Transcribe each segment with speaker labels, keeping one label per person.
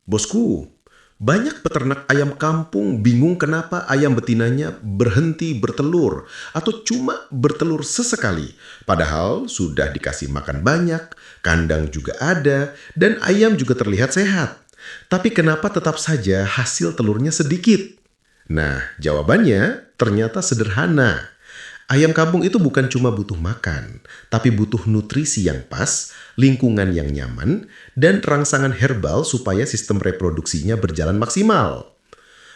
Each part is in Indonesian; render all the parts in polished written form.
Speaker 1: Bosku, banyak peternak ayam kampung bingung kenapa ayam betinanya berhenti bertelur atau cuma bertelur sesekali. Padahal sudah dikasih makan banyak, kandang juga ada, dan ayam juga terlihat sehat. Tapi kenapa tetap saja hasil telurnya sedikit? Nah, jawabannya ternyata sederhana. Ayam kampung itu bukan cuma butuh makan, tapi butuh nutrisi yang pas, lingkungan yang nyaman, dan rangsangan herbal supaya sistem reproduksinya berjalan maksimal.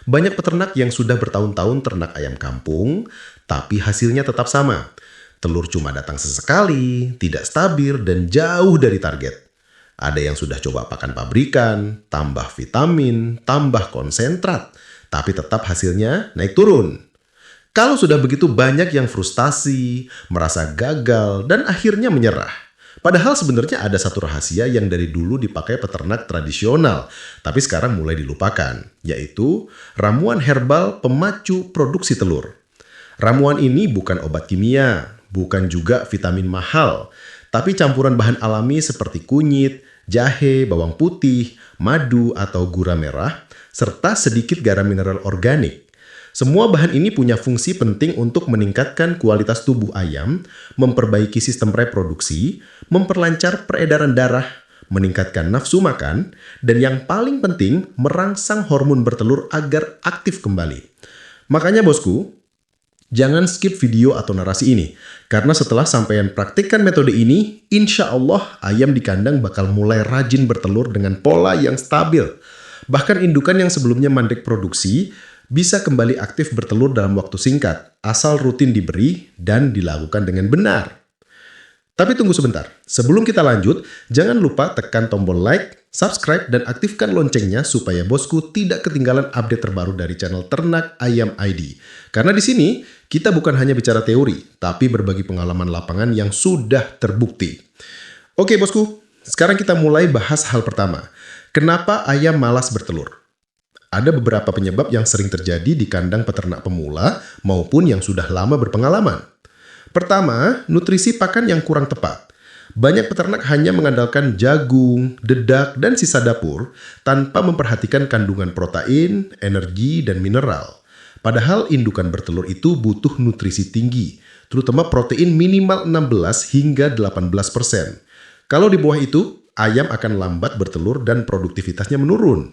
Speaker 1: Banyak peternak yang sudah bertahun-tahun ternak ayam kampung, tapi hasilnya tetap sama. Telur cuma datang sesekali, tidak stabil, dan jauh dari target. Ada yang sudah coba pakan pabrikan, tambah vitamin, tambah konsentrat, tapi tetap hasilnya naik turun. Kalau sudah begitu banyak yang frustasi, merasa gagal, dan akhirnya menyerah. Padahal sebenarnya ada satu rahasia yang dari dulu dipakai peternak tradisional, tapi sekarang mulai dilupakan, yaitu ramuan herbal pemacu produksi telur. Ramuan ini bukan obat kimia, bukan juga vitamin mahal, tapi campuran bahan alami seperti kunyit, jahe, bawang putih, madu atau gula merah, serta sedikit garam mineral organik. Semua bahan ini punya fungsi penting untuk meningkatkan kualitas tubuh ayam, memperbaiki sistem reproduksi, memperlancar peredaran darah, meningkatkan nafsu makan, dan yang paling penting, merangsang hormon bertelur agar aktif kembali. Makanya bosku, jangan skip video atau narasi ini, karena setelah sampean praktikkan metode ini, insya Allah ayam di kandang bakal mulai rajin bertelur dengan pola yang stabil. Bahkan indukan yang sebelumnya mandek produksi, bisa kembali aktif bertelur dalam waktu singkat, asal rutin diberi dan dilakukan dengan benar. Tapi tunggu sebentar, sebelum kita lanjut, jangan lupa tekan tombol like, subscribe, dan aktifkan loncengnya supaya bosku tidak ketinggalan update terbaru dari channel Ternak Ayam ID. Karena di sini, kita bukan hanya bicara teori, tapi berbagi pengalaman lapangan yang sudah terbukti. Oke bosku, sekarang kita mulai bahas hal pertama. Kenapa ayam malas bertelur? Ada beberapa penyebab yang sering terjadi di kandang peternak pemula maupun yang sudah lama berpengalaman. Pertama, nutrisi pakan yang kurang tepat. Banyak peternak hanya mengandalkan jagung, dedak, dan sisa dapur tanpa memperhatikan kandungan protein, energi, dan mineral. Padahal indukan bertelur itu butuh nutrisi tinggi, terutama protein minimal 16 hingga 18%. Kalau di bawah itu, ayam akan lambat bertelur dan produktivitasnya menurun.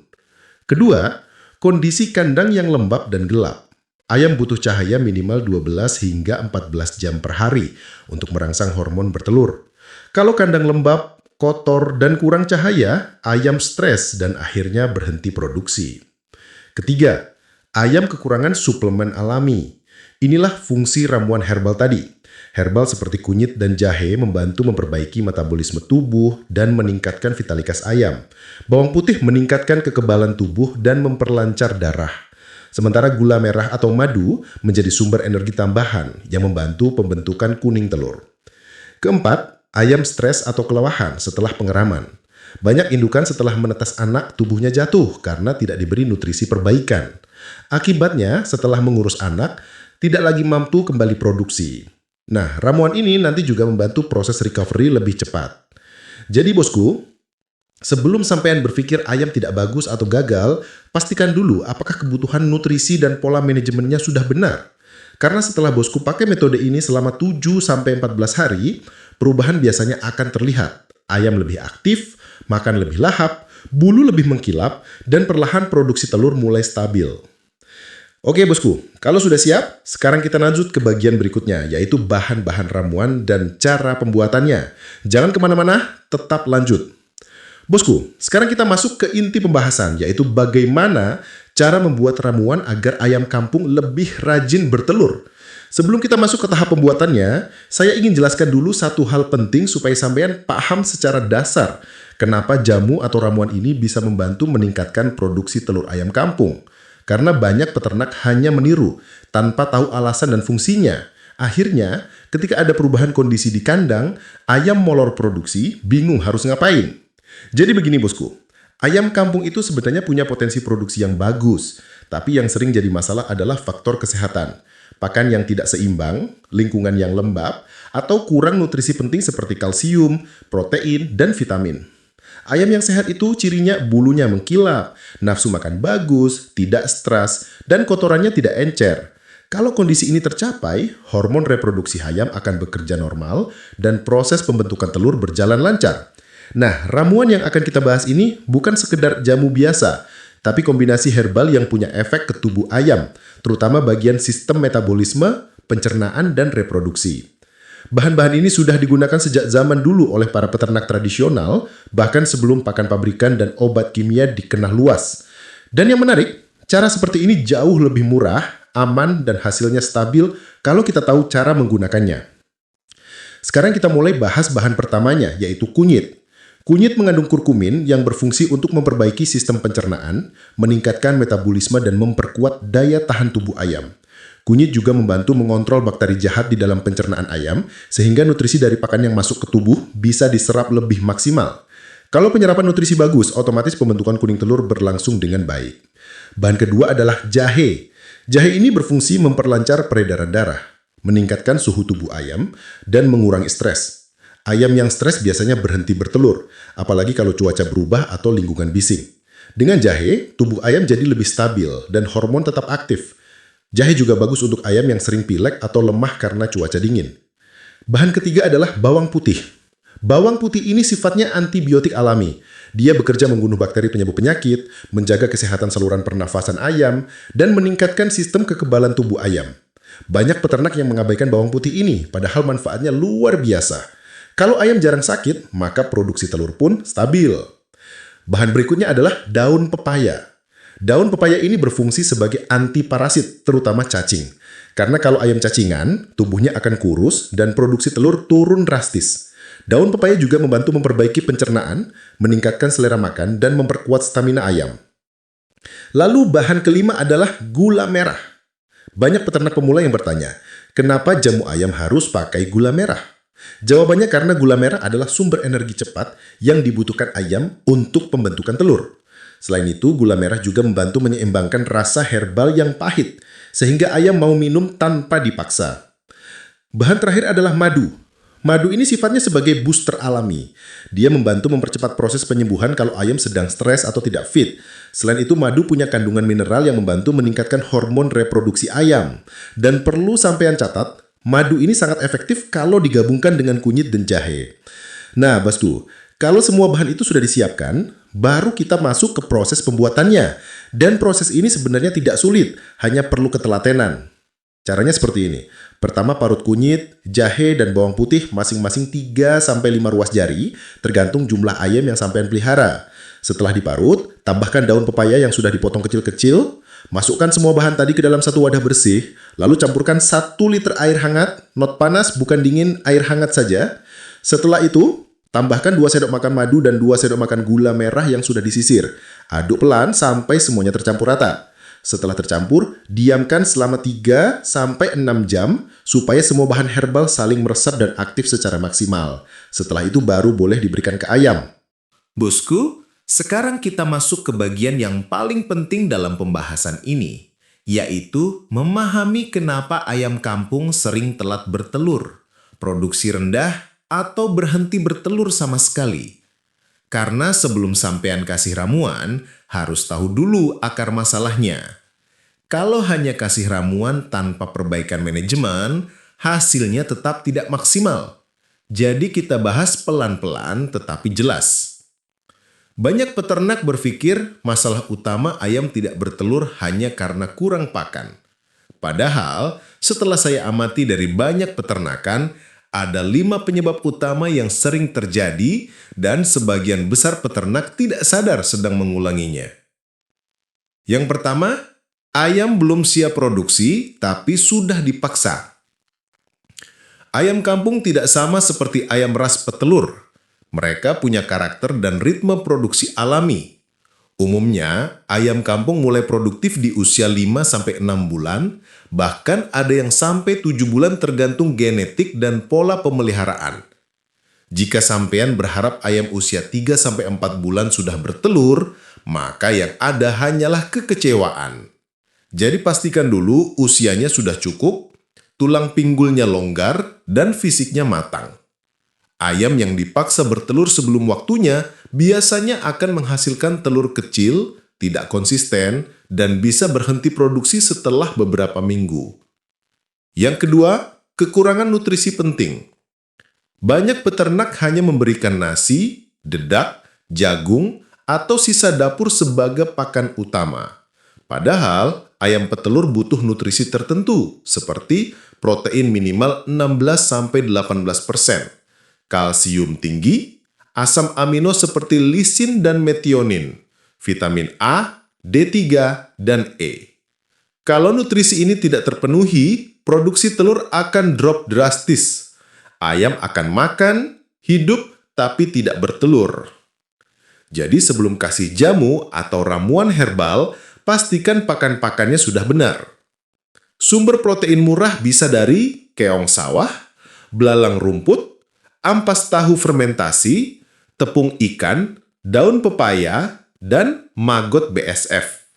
Speaker 1: Kedua, kondisi kandang yang lembab dan gelap. Ayam butuh cahaya minimal 12 hingga 14 jam per hari untuk merangsang hormon bertelur. Kalau kandang lembab, kotor, dan kurang cahaya, ayam stres dan akhirnya berhenti produksi. Ketiga, ayam kekurangan suplemen alami. Inilah fungsi ramuan herbal tadi. Herbal seperti kunyit dan jahe membantu memperbaiki metabolisme tubuh dan meningkatkan vitalitas ayam. Bawang putih meningkatkan kekebalan tubuh dan memperlancar darah. Sementara gula merah atau madu menjadi sumber energi tambahan yang membantu pembentukan kuning telur. Keempat, ayam stres atau kelelahan setelah pengeraman. Banyak indukan setelah menetas anak tubuhnya jatuh karena tidak diberi nutrisi perbaikan. Akibatnya, setelah mengurus anak, tidak lagi mampu kembali produksi. Nah, ramuan ini nanti juga membantu proses recovery lebih cepat. Jadi bosku, sebelum sampean berpikir ayam tidak bagus atau gagal, pastikan dulu apakah kebutuhan nutrisi dan pola manajemennya sudah benar. Karena setelah bosku pakai metode ini selama 7-14 hari, perubahan biasanya akan terlihat. Ayam lebih aktif, makan lebih lahap, bulu lebih mengkilap, dan perlahan produksi telur mulai stabil. Oke bosku, kalau sudah siap, sekarang kita lanjut ke bagian berikutnya, yaitu bahan-bahan ramuan dan cara pembuatannya. Jangan kemana-mana, tetap lanjut. Bosku, sekarang kita masuk ke inti pembahasan, yaitu bagaimana cara membuat ramuan agar ayam kampung lebih rajin bertelur. Sebelum kita masuk ke tahap pembuatannya, saya ingin jelaskan dulu satu hal penting supaya sampean paham secara dasar kenapa jamu atau ramuan ini bisa membantu meningkatkan produksi telur ayam kampung. Karena banyak peternak hanya meniru tanpa tahu alasan dan fungsinya. Akhirnya, ketika ada perubahan kondisi di kandang, ayam molor produksi, bingung harus ngapain. Jadi begini bosku, ayam kampung itu sebenarnya punya potensi produksi yang bagus, tapi yang sering jadi masalah adalah faktor kesehatan. Pakan yang tidak seimbang, lingkungan yang lembab, atau kurang nutrisi penting seperti kalsium, protein, dan vitamin. Ayam yang sehat itu cirinya bulunya mengkilap, nafsu makan bagus, tidak stres, dan kotorannya tidak encer. Kalau kondisi ini tercapai, hormon reproduksi ayam akan bekerja normal dan proses pembentukan telur berjalan lancar. Nah, ramuan yang akan kita bahas ini bukan sekedar jamu biasa, tapi kombinasi herbal yang punya efek ke tubuh ayam, terutama bagian sistem metabolisme, pencernaan, dan reproduksi. Bahan-bahan ini sudah digunakan sejak zaman dulu oleh para peternak tradisional, bahkan sebelum pakan pabrikan dan obat kimia dikenal luas. Dan yang menarik, cara seperti ini jauh lebih murah, aman, dan hasilnya stabil kalau kita tahu cara menggunakannya. Sekarang kita mulai bahas bahan pertamanya, yaitu kunyit. Kunyit mengandung kurkumin yang berfungsi untuk memperbaiki sistem pencernaan, meningkatkan metabolisme, dan memperkuat daya tahan tubuh ayam. Kunyit juga membantu mengontrol bakteri jahat di dalam pencernaan ayam, sehingga nutrisi dari pakan yang masuk ke tubuh bisa diserap lebih maksimal. Kalau penyerapan nutrisi bagus, otomatis pembentukan kuning telur berlangsung dengan baik. Bahan kedua adalah jahe. Jahe ini berfungsi memperlancar peredaran darah, meningkatkan suhu tubuh ayam, dan mengurangi stres. Ayam yang stres biasanya berhenti bertelur, apalagi kalau cuaca berubah atau lingkungan bising. Dengan jahe, tubuh ayam jadi lebih stabil dan hormon tetap aktif. Jahe juga bagus untuk ayam yang sering pilek atau lemah karena cuaca dingin. Bahan ketiga adalah bawang putih. Bawang putih ini sifatnya antibiotik alami. Dia bekerja membunuh bakteri penyebab penyakit, menjaga kesehatan saluran pernafasan ayam, dan meningkatkan sistem kekebalan tubuh ayam. Banyak peternak yang mengabaikan bawang putih ini, padahal manfaatnya luar biasa. Kalau ayam jarang sakit, maka produksi telur pun stabil. Bahan berikutnya adalah daun pepaya. Daun pepaya ini berfungsi sebagai antiparasit, terutama cacing. Karena kalau ayam cacingan, tubuhnya akan kurus dan produksi telur turun drastis. Daun pepaya juga membantu memperbaiki pencernaan, meningkatkan selera makan, dan memperkuat stamina ayam. Lalu bahan kelima adalah gula merah. Banyak peternak pemula yang bertanya, kenapa jamu ayam harus pakai gula merah? Jawabannya karena gula merah adalah sumber energi cepat yang dibutuhkan ayam untuk pembentukan telur. Selain itu, gula merah juga membantu menyeimbangkan rasa herbal yang pahit, sehingga ayam mau minum tanpa dipaksa. Bahan terakhir adalah madu. Madu ini sifatnya sebagai booster alami. Dia membantu mempercepat proses penyembuhan kalau ayam sedang stres atau tidak fit. Selain itu, madu punya kandungan mineral yang membantu meningkatkan hormon reproduksi ayam. Dan perlu sampean catat, madu ini sangat efektif kalau digabungkan dengan kunyit dan jahe. Nah, Bastu, kalau semua bahan itu sudah disiapkan, baru kita masuk ke proses pembuatannya. Dan proses ini sebenarnya tidak sulit, hanya perlu ketelatenan. Caranya seperti ini. Pertama, parut kunyit, jahe, dan bawang putih masing-masing 3-5 ruas jari, tergantung jumlah ayam yang sampean pelihara. Setelah diparut, tambahkan daun pepaya yang sudah dipotong kecil-kecil, masukkan semua bahan tadi ke dalam satu wadah bersih, lalu campurkan 1 liter air hangat, not panas, bukan dingin, air hangat saja. Setelah itu, tambahkan 2 sendok makan madu dan 2 sendok makan gula merah yang sudah disisir. Aduk pelan sampai semuanya tercampur rata. Setelah tercampur, diamkan selama 3-6 jam supaya semua bahan herbal saling meresap dan aktif secara maksimal. Setelah itu baru boleh diberikan ke ayam.
Speaker 2: Bosku, sekarang kita masuk ke bagian yang paling penting dalam pembahasan ini, yaitu memahami kenapa ayam kampung sering telat bertelur, produksi rendah, atau berhenti bertelur sama sekali. Karena sebelum sampean kasih ramuan, harus tahu dulu akar masalahnya. Kalau hanya kasih ramuan tanpa perbaikan manajemen, hasilnya tetap tidak maksimal. Jadi kita bahas pelan-pelan tetapi jelas. Banyak peternak berpikir masalah utama ayam tidak bertelur hanya karena kurang pakan. Padahal, setelah saya amati dari banyak peternakan, ada 5 penyebab utama yang sering terjadi dan sebagian besar peternak tidak sadar sedang mengulanginya. Yang pertama, ayam belum siap produksi tapi sudah dipaksa. Ayam kampung tidak sama seperti ayam ras petelur. Mereka punya karakter dan ritme produksi alami. Umumnya, ayam kampung mulai produktif di usia 5-6 bulan, bahkan ada yang sampai 7 bulan tergantung genetik dan pola pemeliharaan. Jika sampean berharap ayam usia 3-4 bulan sudah bertelur, maka yang ada hanyalah kekecewaan. Jadi pastikan dulu usianya sudah cukup, tulang pinggulnya longgar, dan fisiknya matang. Ayam yang dipaksa bertelur sebelum waktunya biasanya akan menghasilkan telur kecil, tidak konsisten, dan bisa berhenti produksi setelah beberapa minggu. Yang kedua, kekurangan nutrisi penting. Banyak peternak hanya memberikan nasi, dedak, jagung, atau sisa dapur sebagai pakan utama. Padahal, ayam petelur butuh nutrisi tertentu, seperti protein minimal 16-18%, kalsium tinggi, asam amino seperti lisin dan metionin, vitamin A, D3, dan E. Kalau nutrisi ini tidak terpenuhi, produksi telur akan drop drastis. Ayam akan makan, hidup, tapi tidak bertelur. Jadi sebelum kasih jamu atau ramuan herbal, pastikan pakan-pakannya sudah benar. Sumber protein murah bisa dari keong sawah, belalang rumput, ampas tahu fermentasi, tepung ikan, daun pepaya, dan maggot BSF.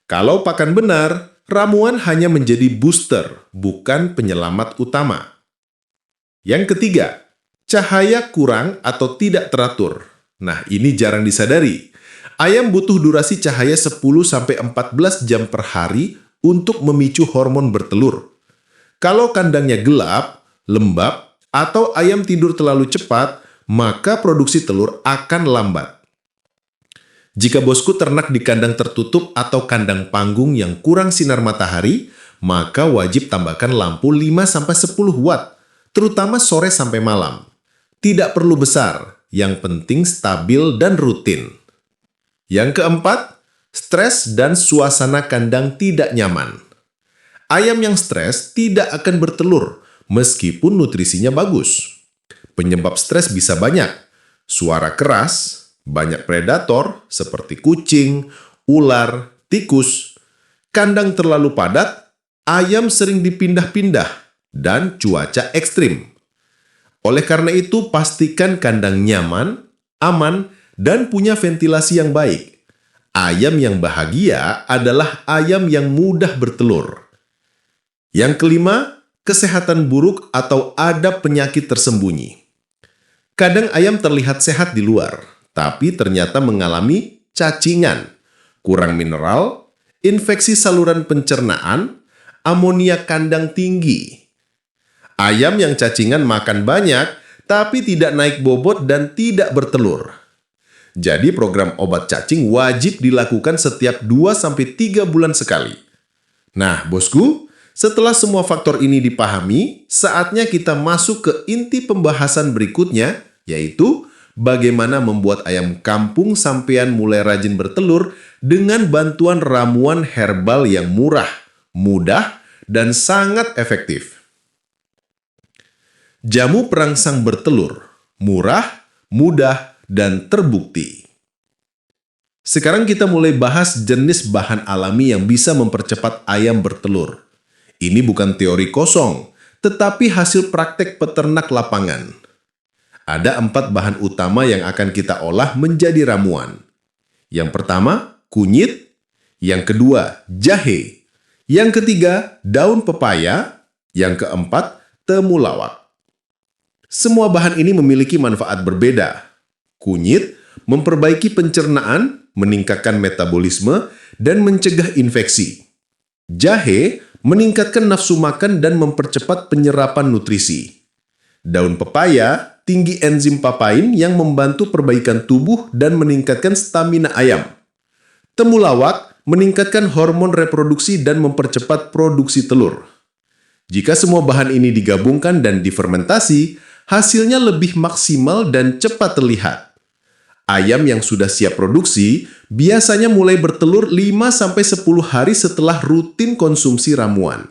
Speaker 2: Kalau pakan benar, ramuan hanya menjadi booster, bukan penyelamat utama. Yang ketiga, cahaya kurang atau tidak teratur. Nah, ini jarang disadari. Ayam butuh durasi cahaya 10-14 jam per hari untuk memicu hormon bertelur. Kalau kandangnya gelap, lembab, atau ayam tidur terlalu cepat, maka produksi telur akan lambat. Jika bosku ternak di kandang tertutup atau kandang panggung yang kurang sinar matahari, maka wajib tambahkan lampu 5-10 watt, terutama sore sampai malam. Tidak perlu besar, yang penting stabil dan rutin. Yang keempat, stres dan suasana kandang tidak nyaman. Ayam yang stres tidak akan bertelur, meskipun nutrisinya bagus. Penyebab stres bisa banyak. Suara keras, banyak predator seperti kucing, ular, tikus, kandang terlalu padat, ayam sering dipindah-pindah, dan cuaca ekstrim. Oleh karena itu, pastikan kandang nyaman, aman, dan punya ventilasi yang baik. Ayam yang bahagia adalah ayam yang mudah bertelur. Yang kelima, kesehatan buruk atau ada penyakit tersembunyi. Kadang ayam terlihat sehat di luar, tapi ternyata mengalami cacingan, kurang mineral, infeksi saluran pencernaan, amonia kandang tinggi. Ayam yang cacingan makan banyak, tapi tidak naik bobot dan tidak bertelur. Jadi program obat cacing wajib dilakukan setiap 2-3 bulan sekali. Nah, bosku, setelah semua faktor ini dipahami, saatnya kita masuk ke inti pembahasan berikutnya, yaitu bagaimana membuat ayam kampung sampean mulai rajin bertelur dengan bantuan ramuan herbal yang murah, mudah, dan sangat efektif. Jamu perangsang bertelur, murah, mudah, dan terbukti. Sekarang kita mulai bahas jenis bahan alami yang bisa mempercepat ayam bertelur. Ini bukan teori kosong, tetapi hasil praktek peternak lapangan. Ada 4 bahan utama yang akan kita olah menjadi ramuan. Yang pertama, kunyit. Yang kedua, jahe. Yang ketiga, daun pepaya. Yang keempat, temulawak. Semua bahan ini memiliki manfaat berbeda. Kunyit memperbaiki pencernaan, meningkatkan metabolisme, dan mencegah infeksi. Jahe meningkatkan nafsu makan dan mempercepat penyerapan nutrisi. Daun pepaya tinggi enzim papain yang membantu perbaikan tubuh dan meningkatkan stamina ayam. Temulawak meningkatkan hormon reproduksi dan mempercepat produksi telur. Jika semua bahan ini digabungkan dan difermentasi, hasilnya lebih maksimal dan cepat terlihat. Ayam yang sudah siap produksi biasanya mulai bertelur 5-10 hari setelah rutin konsumsi ramuan.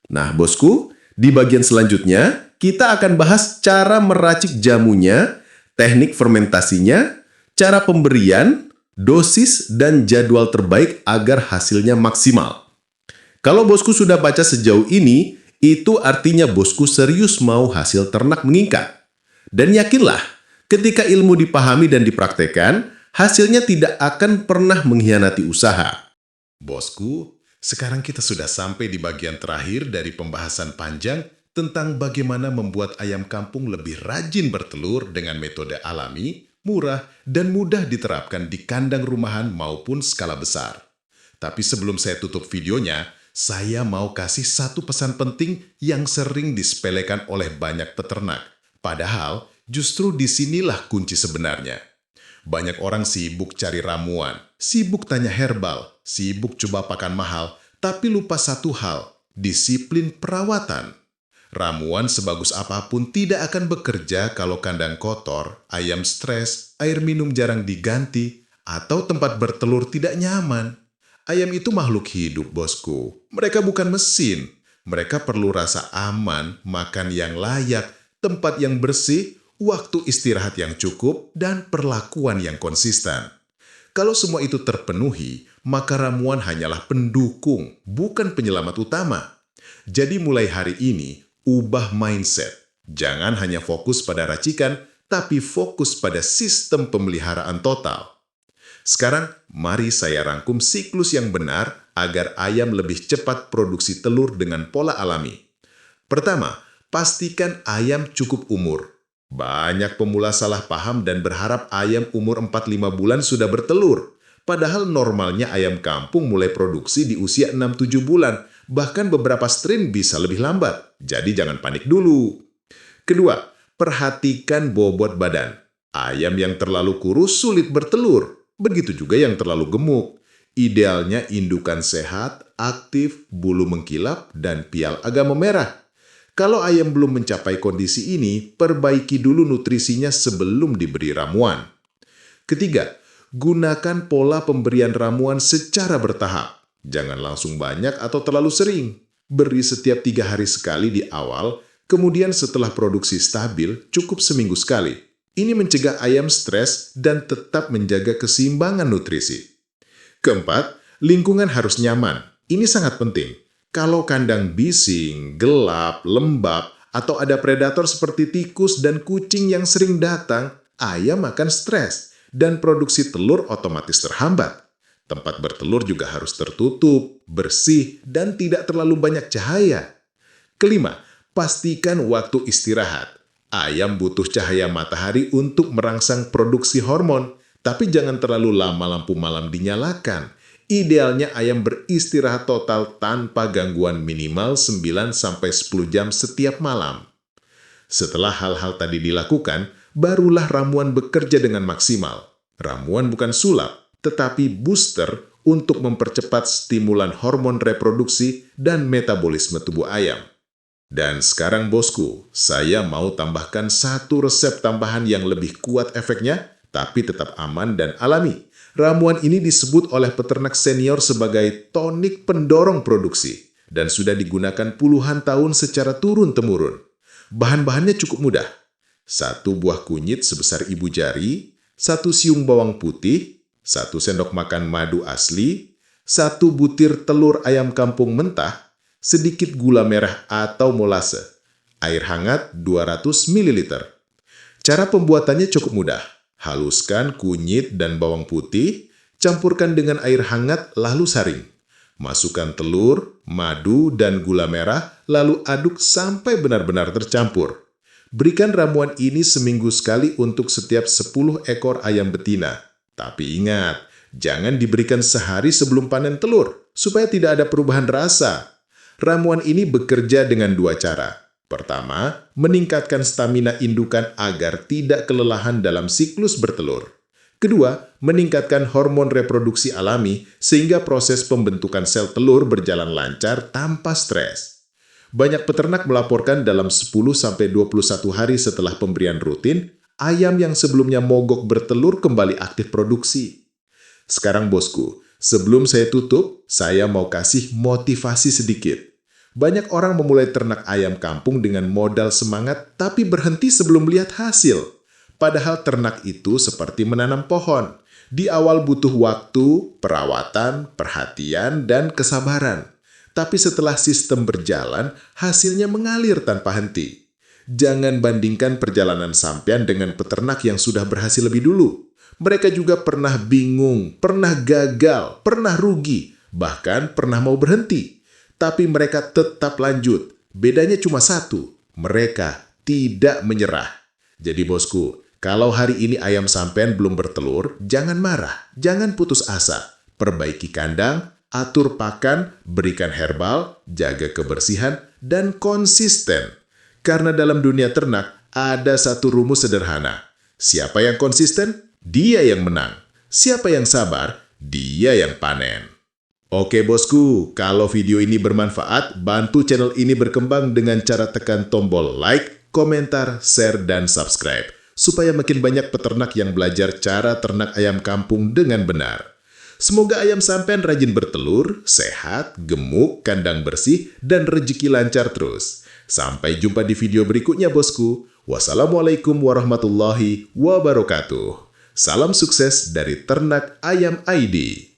Speaker 2: Nah, bosku, di bagian selanjutnya kita akan bahas cara meracik jamunya, teknik fermentasinya, cara pemberian, dosis, dan jadwal terbaik agar hasilnya maksimal. Kalau bosku sudah baca sejauh ini, itu artinya bosku serius mau hasil ternak meningkat. Dan yakinlah, ketika ilmu dipahami dan dipraktekkan, hasilnya tidak akan pernah mengkhianati usaha. Bosku, sekarang kita sudah sampai di bagian terakhir dari pembahasan panjang
Speaker 1: tentang bagaimana membuat ayam kampung lebih rajin bertelur dengan metode alami, murah, dan mudah diterapkan di kandang rumahan maupun skala besar. Tapi sebelum saya tutup videonya, saya mau kasih satu pesan penting yang sering disepelekan oleh banyak peternak. Padahal, justru disinilah kunci sebenarnya. Banyak orang sibuk cari ramuan, sibuk tanya herbal, sibuk coba pakan mahal, tapi lupa satu hal, disiplin perawatan. Ramuan sebagus apapun tidak akan bekerja kalau kandang kotor, ayam stres, air minum jarang diganti, atau tempat bertelur tidak nyaman. Ayam itu makhluk hidup, bosku. Mereka bukan mesin. Mereka perlu rasa aman, makan yang layak, tempat yang bersih, waktu istirahat yang cukup, dan perlakuan yang konsisten. Kalau semua itu terpenuhi, maka ramuan hanyalah pendukung, bukan penyelamat utama. Jadi mulai hari ini, ubah mindset. Jangan hanya fokus pada racikan, tapi fokus pada sistem pemeliharaan total. Sekarang, mari saya rangkum siklus yang benar agar ayam lebih cepat produksi telur dengan pola alami. Pertama, pastikan ayam cukup umur. Banyak pemula salah paham dan berharap ayam umur 4-5 bulan sudah bertelur. Padahal normalnya ayam kampung mulai produksi di usia 6-7 bulan, bahkan beberapa strain bisa lebih lambat. Jadi jangan panik dulu. Kedua, perhatikan bobot badan. Ayam yang terlalu kurus sulit bertelur. Begitu juga yang terlalu gemuk. Idealnya indukan sehat, aktif, bulu mengkilap, dan pial agak memerah. Kalau ayam belum mencapai kondisi ini, perbaiki dulu nutrisinya sebelum diberi ramuan. Ketiga, gunakan pola pemberian ramuan secara bertahap. Jangan langsung banyak atau terlalu sering. Beri setiap 3 hari sekali di awal, kemudian setelah produksi stabil, cukup seminggu sekali. Ini mencegah ayam stres dan tetap menjaga keseimbangan nutrisi. Keempat, lingkungan harus nyaman. Ini sangat penting. Kalau kandang bising, gelap, lembab, atau ada predator seperti tikus dan kucing yang sering datang, ayam akan stres dan produksi telur otomatis terhambat. Tempat bertelur juga harus tertutup, bersih, dan tidak terlalu banyak cahaya. Kelima, pastikan waktu istirahat. Ayam butuh cahaya matahari untuk merangsang produksi hormon, tapi jangan terlalu lama lampu malam dinyalakan. Idealnya ayam beristirahat total tanpa gangguan minimal 9-10 jam setiap malam. Setelah hal-hal tadi dilakukan, barulah ramuan bekerja dengan maksimal. Ramuan bukan sulap, tetapi booster untuk mempercepat stimulan hormon reproduksi dan metabolisme tubuh ayam. Dan sekarang bosku, saya mau tambahkan satu resep tambahan yang lebih kuat efeknya, tapi tetap aman dan alami. Ramuan ini disebut oleh peternak senior sebagai tonik pendorong produksi dan sudah digunakan puluhan tahun secara turun-temurun. Bahan-bahannya cukup mudah. 1 buah kunyit sebesar ibu jari, 1 siung bawang putih, 1 sendok makan madu asli, 1 butir telur ayam kampung mentah, sedikit gula merah atau molase, air hangat 200 ml. Cara pembuatannya cukup mudah. Haluskan kunyit dan bawang putih, campurkan dengan air hangat lalu saring. Masukkan telur, madu, dan gula merah, lalu aduk sampai benar-benar tercampur. Berikan ramuan ini seminggu sekali untuk setiap 10 ekor ayam betina. Tapi ingat, jangan diberikan sehari sebelum panen telur, supaya tidak ada perubahan rasa. Ramuan ini bekerja dengan 2 cara. Pertama, meningkatkan stamina indukan agar tidak kelelahan dalam siklus bertelur. Kedua, meningkatkan hormon reproduksi alami sehingga proses pembentukan sel telur berjalan lancar tanpa stres. Banyak peternak melaporkan dalam 10-21 hari setelah pemberian rutin, ayam yang sebelumnya mogok bertelur kembali aktif produksi. Sekarang bosku, sebelum saya tutup, saya mau kasih motivasi sedikit. Banyak orang memulai ternak ayam kampung dengan modal semangat tapi berhenti sebelum melihat hasil. Padahal ternak itu seperti menanam pohon. Di awal butuh waktu, perawatan, perhatian, dan kesabaran. Tapi setelah sistem berjalan, hasilnya mengalir tanpa henti. Jangan bandingkan perjalanan sampean dengan peternak yang sudah berhasil lebih dulu. Mereka juga pernah bingung, pernah gagal, pernah rugi, bahkan pernah mau berhenti. Tapi mereka tetap lanjut, Bedanya cuma satu, mereka tidak menyerah. Jadi bosku, kalau hari ini ayam sampean belum bertelur, jangan marah, jangan putus asa. Perbaiki kandang, atur pakan, berikan herbal, jaga kebersihan, dan konsisten. Karena dalam dunia ternak, ada satu rumus sederhana. Siapa yang konsisten, dia yang menang. Siapa yang sabar, dia yang panen. Oke bosku, kalau video ini bermanfaat, bantu channel ini berkembang dengan cara tekan tombol like, komentar, share, dan subscribe. Supaya makin banyak peternak yang belajar cara ternak ayam kampung dengan benar. Semoga ayam sampean rajin bertelur, sehat, gemuk, kandang bersih, dan rezeki lancar terus. Sampai jumpa di video berikutnya bosku. Wassalamualaikum warahmatullahi wabarakatuh. Salam sukses dari Ternak Ayam ID.